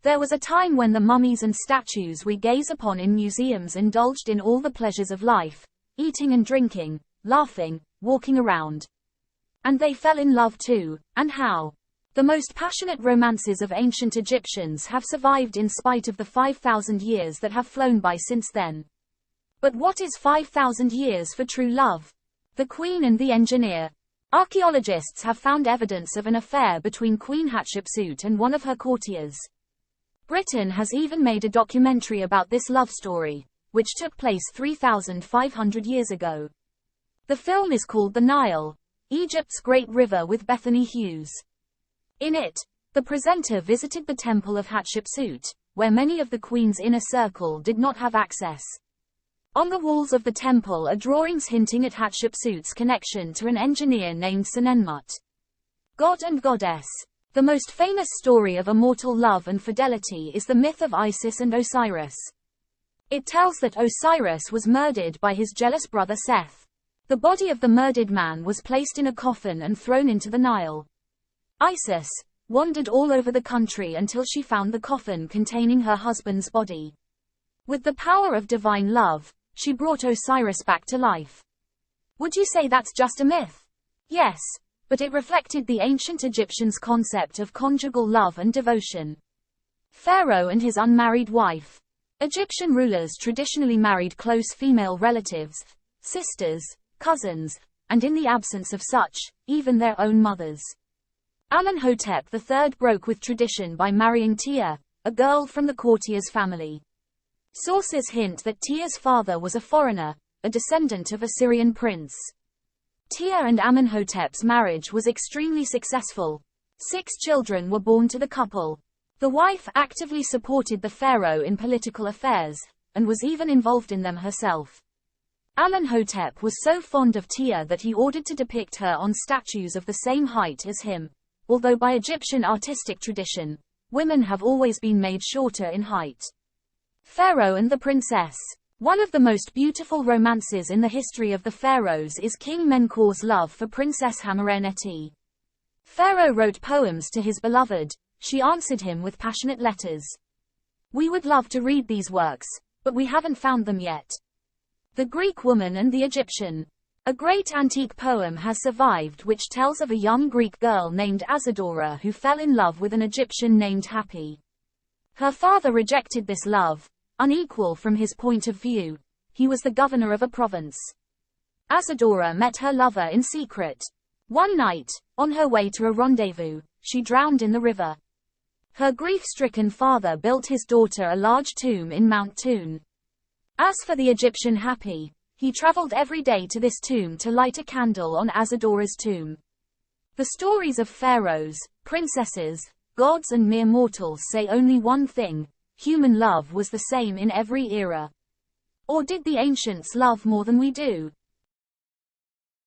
There was a time when the mummies and statues we gaze upon in museums indulged in all the pleasures of life, eating and drinking, laughing, walking around. And they fell in love too, and how? The most passionate romances of ancient Egyptians have survived in spite of the 5,000 years that have flown by since then. But what is 5,000 years for true love? The Queen and the Engineer. Archaeologists have found evidence of an affair between Queen Hatshepsut and one of her courtiers. Britain has even made a documentary about this love story, which took place 3,500 years ago. The film is called The Nile, Egypt's Great River with Bethany Hughes. In it, the presenter visited the temple of Hatshepsut, where many of the Queen's inner circle did not have access. On the walls of the temple are drawings hinting at Hatshepsut's connection to an engineer named Senenmut. God and Goddess. The most famous story of immortal love and fidelity is the myth of Isis and Osiris. It tells that Osiris was murdered by his jealous brother Seth. The body of the murdered man was placed in a coffin and thrown into the Nile. Isis wandered all over the country until she found the coffin containing her husband's body. With the power of divine love, she brought Osiris back to life. Would you say that's just a myth? Yes, but it reflected the ancient Egyptians' concept of conjugal love and devotion. Pharaoh and his unmarried wife. Egyptian rulers traditionally married close female relatives, sisters, cousins, and in the absence of such, even their own mothers. Amenhotep III broke with tradition by marrying Tia, a girl from the courtier's family. Sources hint that Tia's father was a foreigner, a descendant of a Syrian prince. Tia and Amenhotep's marriage was extremely successful. 6 children were born to the couple. The wife actively supported the pharaoh in political affairs, and was even involved in them herself. Amenhotep was so fond of Tia that he ordered to depict her on statues of the same height as him, although by Egyptian artistic tradition, women have always been made shorter in height. Pharaoh and the Princess. One of the most beautiful romances in the history of the pharaohs is King Menkaur's love for Princess Hamareneti. Pharaoh wrote poems to his beloved. She answered him with passionate letters. We would love to read these works, but we haven't found them yet. The Greek Woman and the Egyptian. A great antique poem has survived which tells of a young Greek girl named Asadora who fell in love with an Egyptian named Hapi. Her father rejected this love, unequal from his point of view. He was the governor of a province. Asadora met her lover in secret. One night, on her way to a rendezvous, she drowned in the river. Her grief-stricken father built his daughter a large tomb in Mount Toon. As for the Egyptian Hapi, he traveled every day to this tomb to light a candle on Asadora's tomb. The stories of pharaohs, princesses, gods and mere mortals say only one thing: human love was the same in every era. Or did the ancients love more than we do?